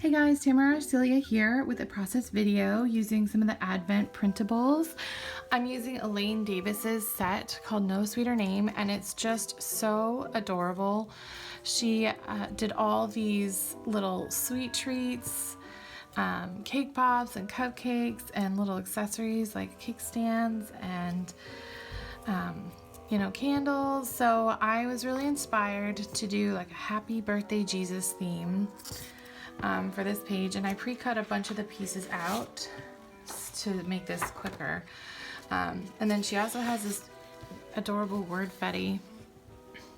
Hey guys, Tamara Celia here with a process video using some of the Advent printables. I'm using Elaine Davis's set called No Sweeter Name, and it's just so adorable. She did all these little sweet treats, cake pops and cupcakes and little accessories like cake stands and candles. So I was really inspired to do like a happy birthday Jesus theme for this page, and I pre-cut a bunch of the pieces out to make this quicker. And then she also has this adorable word fetty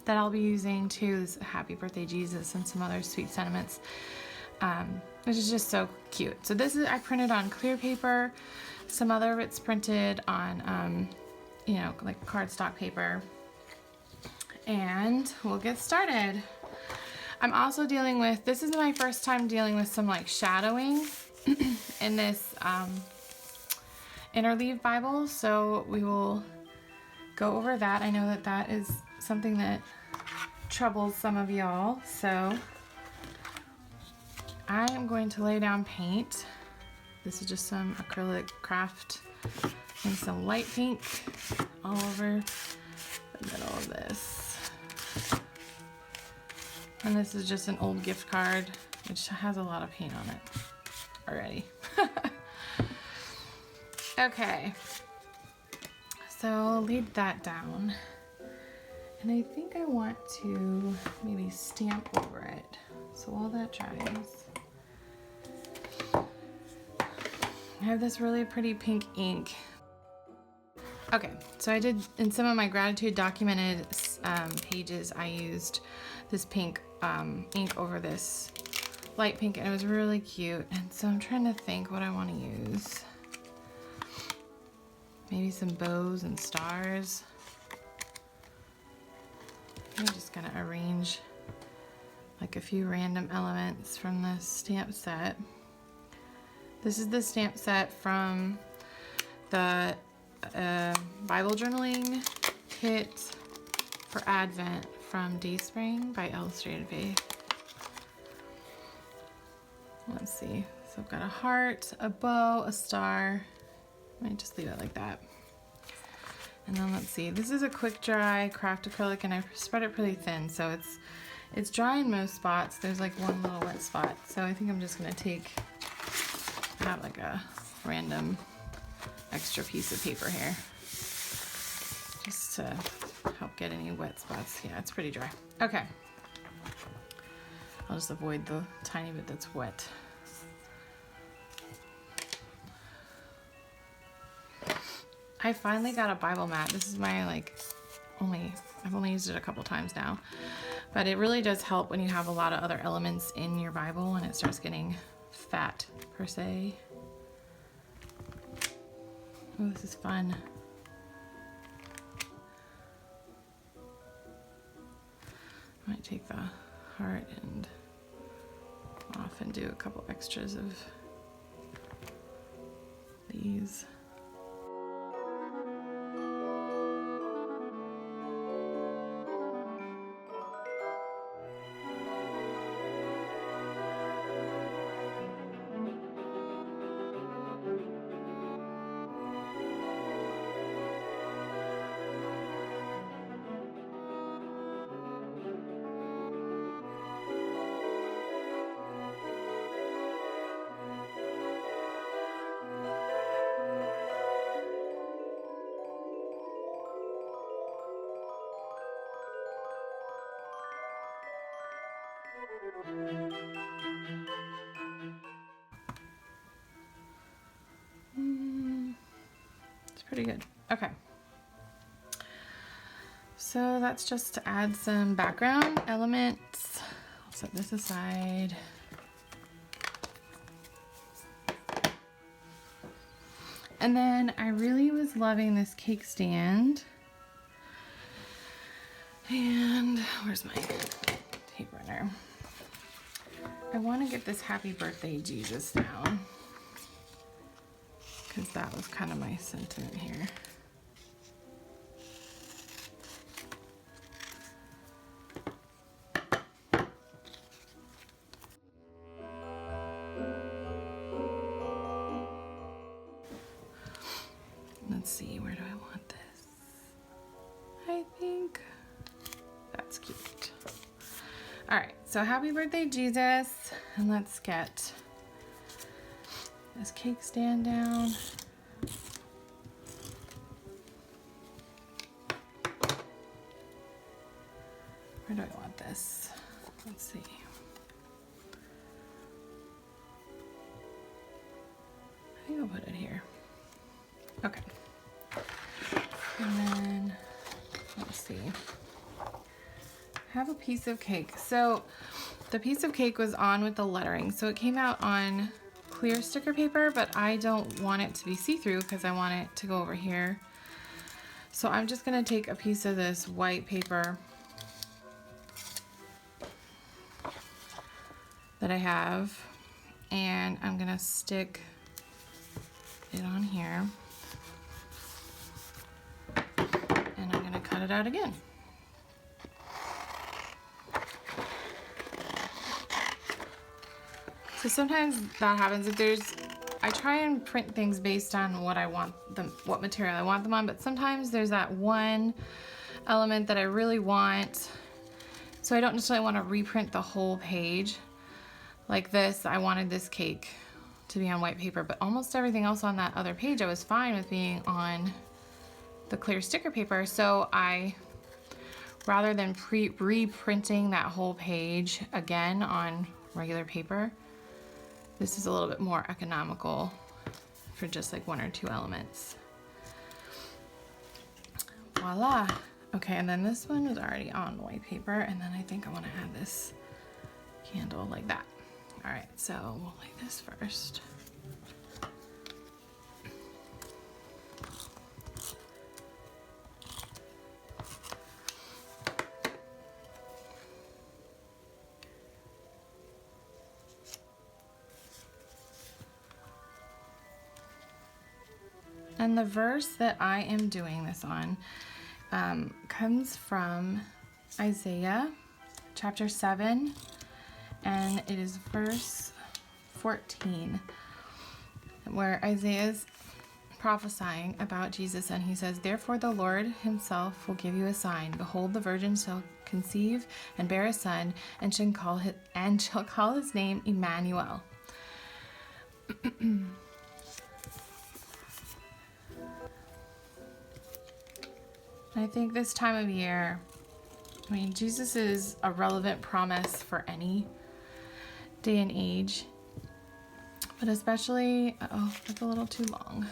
that I'll be using too, this happy birthday Jesus and some other sweet sentiments, which is just so cute. So this is, I printed on clear paper, some other of it's printed on like cardstock paper, and we'll get started. I'm also dealing with, this is my first time dealing with some like shadowing in this interleave Bible, so we will go over that. I know that that is something that troubles some of y'all, so I am going to lay down paint. This is just some acrylic craft and some light pink all over the middle of this. And this is just an old gift card, which has a lot of paint on it already. Okay, so I'll leave that down. And I think I want to maybe stamp over it. So while that dries, I have this really pretty pink ink. Okay, so I did, in some of my gratitude documented pages, I used this pink ink over this light pink, and it was really cute. And so I'm trying to think what I want to use. Maybe some bows and stars. I'm just gonna arrange like a few random elements from the stamp set. This is the stamp set from the Bible journaling kit for Advent from Dayspring by Illustrated Faith. Let's see, so I've got a heart, a bow, a star. I might just leave it like that. And then let's see, this is a quick dry craft acrylic, and I spread it pretty thin, so it's dry in most spots. There's like one little wet spot, so I think I'm just gonna have like a random extra piece of paper here, just to help get any wet spots. Yeah, it's pretty dry. Okay, I'll just avoid the tiny bit that's wet. I finally got a Bible mat. This is my I've only used it a couple times now, but it really does help when you have a lot of other elements in your Bible and it starts getting fat per se. Oh, this is fun. I might take the heart and off and do a couple extras of these. It's pretty good. Okay. So that's just to add some background elements. I'll set this aside. And then I really was loving this cake stand. And where's my tape runner? I want to get this happy birthday Jesus down, because that was kind of my sentiment here. so happy birthday, Jesus. And let's get this cake stand down. Where do I want this? Let's see. I think I'll put it here. Okay. And then, let's see. I have a piece of cake. So the piece of cake was on with the lettering. So it came out on clear sticker paper, but I don't want it to be see-through because I want it to go over here. So I'm just gonna take a piece of this white paper that I have, and I'm gonna stick it on here, and I'm gonna cut it out again. So sometimes that happens. I try and print things based on what I want them, what material I want them on, but sometimes there's that one element that I really want, so I don't necessarily want to reprint the whole page. Like this, I wanted this cake to be on white paper, but almost everything else on that other page I was fine with being on the clear sticker paper. So rather than reprinting that whole page again on regular paper, this is a little bit more economical for just like one or two elements. Voila. Okay, and then this one was already on white paper, and then I think I want to add this candle like that. All right, so we'll light this first. And the verse that I am doing this on comes from Isaiah chapter 7. And it is verse 14, where Isaiah's prophesying about Jesus, and he says, "Therefore the Lord himself will give you a sign. Behold, the virgin shall conceive and bear a son, and shall call his name Emmanuel." I think this time of year, I mean, Jesus is a relevant promise for any day and age, but especially, oh, that's a little too long.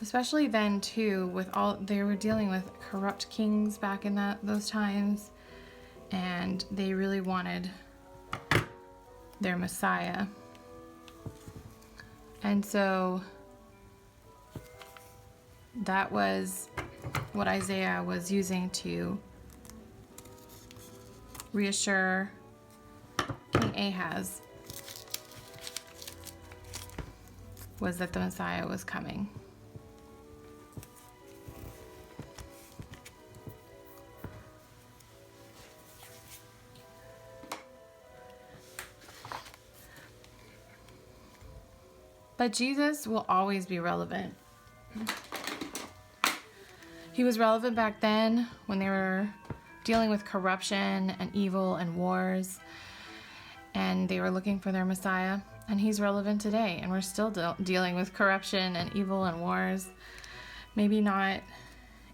Especially then too, with all, they were dealing with corrupt kings back in those times, and they really wanted their Messiah. And so that was what Isaiah was using to reassure King Ahaz, was that the Messiah was coming. But Jesus will always be relevant. He was relevant back then when they were dealing with corruption and evil and wars, and they were looking for their Messiah. And he's relevant today, and we're still dealing with corruption and evil and wars. Maybe not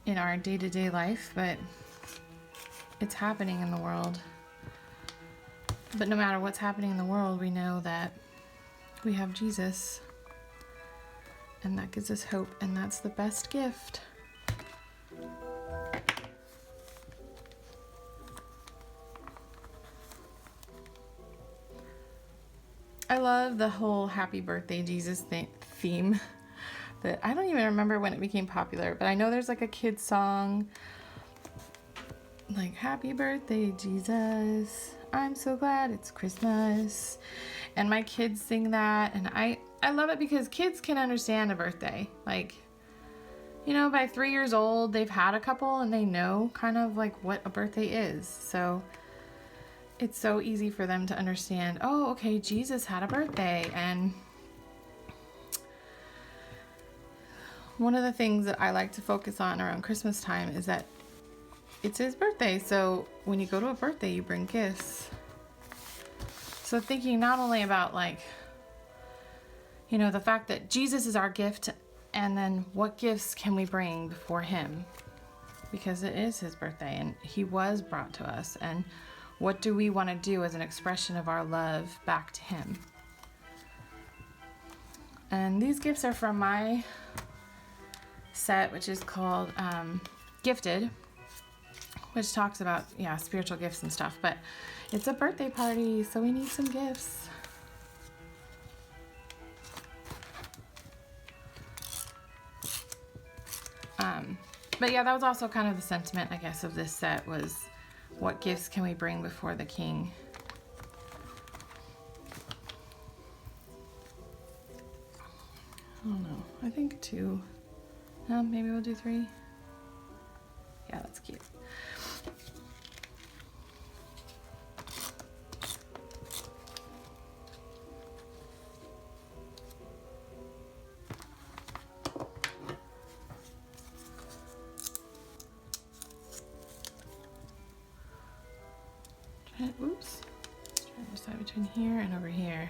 in our day-to-day life, but it's happening in the world. But no matter what's happening in the world, we know that we have Jesus, and that gives us hope, and that's the best gift. I love the whole happy birthday Jesus theme. That I don't even remember when it became popular, but I know there's like a kid's song like happy birthday Jesus, I'm so glad it's Christmas. And my kids sing that, and I love it because kids can understand a birthday. Like, you know, by 3 years old, they've had a couple and they know kind of like what a birthday is. So it's so easy for them to understand, oh, okay, Jesus had a birthday. And one of the things that I like to focus on around Christmas time is that it's his birthday, so when you go to a birthday, you bring gifts. So thinking not only about like, you know, the fact that Jesus is our gift, and then what gifts can we bring before him? Because it is his birthday and he was brought to us. And what do we want to do as an expression of our love back to him? And these gifts are from my set, which is called Gifted, which talks about, yeah, spiritual gifts and stuff. But it's a birthday party, so we need some gifts. But yeah, that was also kind of the sentiment, I guess, of this set, was what gifts can we bring before the King? I don't know. I think 2. Maybe we'll do 3. Yeah, that's cute. Oops. Trying to decide between here and over here.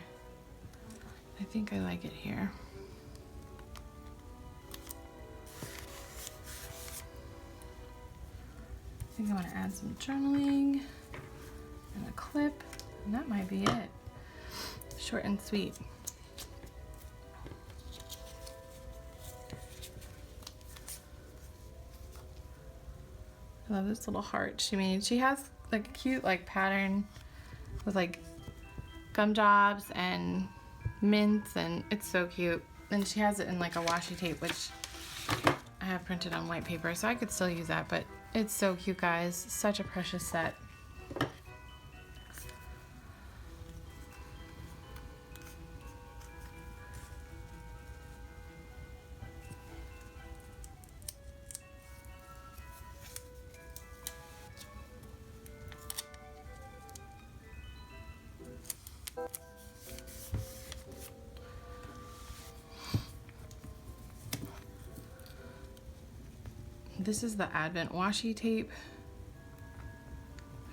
I think I like it here. I think I want to add some journaling and a clip, and that might be it. Short and sweet. I love this little heart she made. She has like a cute like pattern with like gum jobs and mints, and it's so cute. And she has it in like a washi tape, which I have printed on white paper, so I could still use that, but it's so cute, guys. Such a precious set. This is the Advent washi tape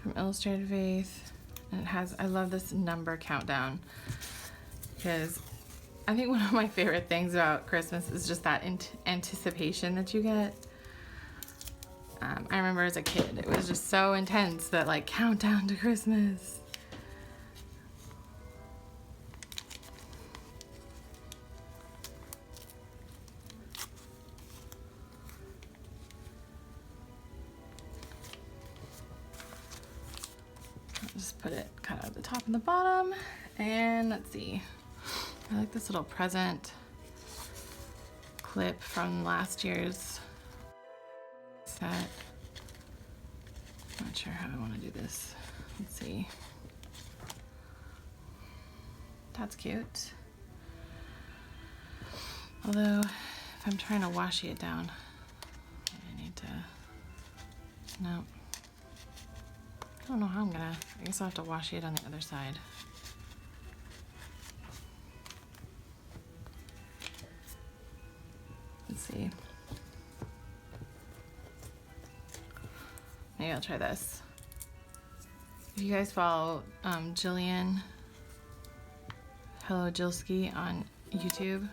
from Illustrated Faith, and it has, I love this number countdown, because I think one of my favorite things about Christmas is just that anticipation that you get. I remember as a kid, it was just so intense, that like countdown to Christmas. Just put it kind of at the top and the bottom, and let's see. I like this little present clip from last year's set. Not sure how I want to do this. Let's see. That's cute. Although, if I'm trying to washi it down, I need to, no. I don't know how I'm gonna, I guess I'll have to washi it on the other side. Let's see. Maybe I'll try this. If you guys follow Jillian, Hello Jilski on YouTube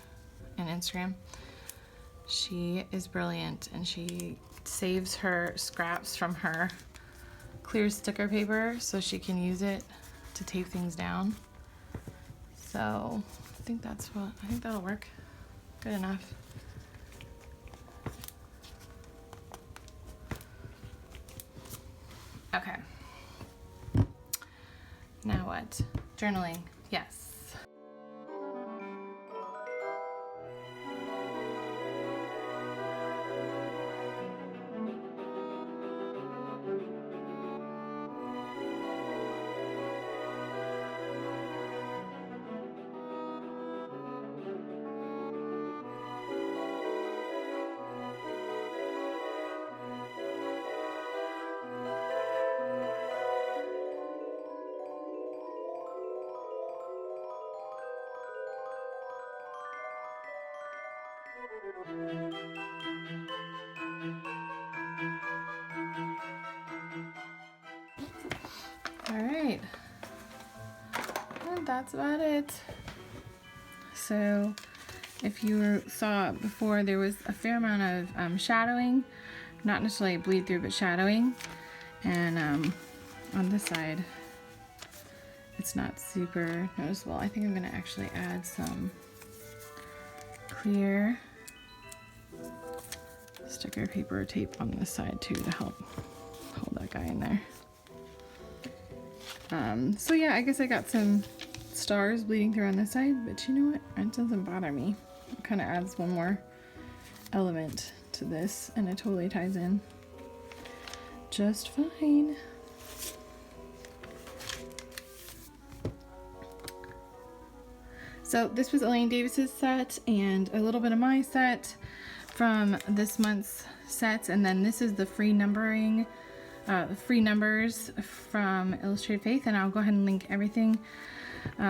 and Instagram, she is brilliant, and she saves her scraps from her clear sticker paper so she can use it to tape things down. So I think that'll work good enough. Okay. Now what? Journaling. Yes. All right, and that's about it. So if you saw before, there was a fair amount of shadowing, not necessarily bleed through, but shadowing. And on this side, it's not super noticeable. I think I'm gonna actually add some clear sticker paper tape on this side too to help hold that guy in there. So yeah, I guess I got some stars bleeding through on this side, but you know what? It doesn't bother me. It kind of adds one more element to this, and it totally ties in just fine. So this was Elaine Davis's set and a little bit of my set from this month's sets, and then this is the free numbering, free numbers from Illustrated Faith, and I'll go ahead and link everything,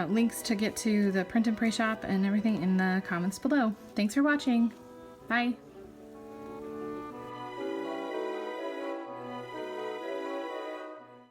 links to get to the print and pray shop and everything in the comments below. Thanks for watching. Bye.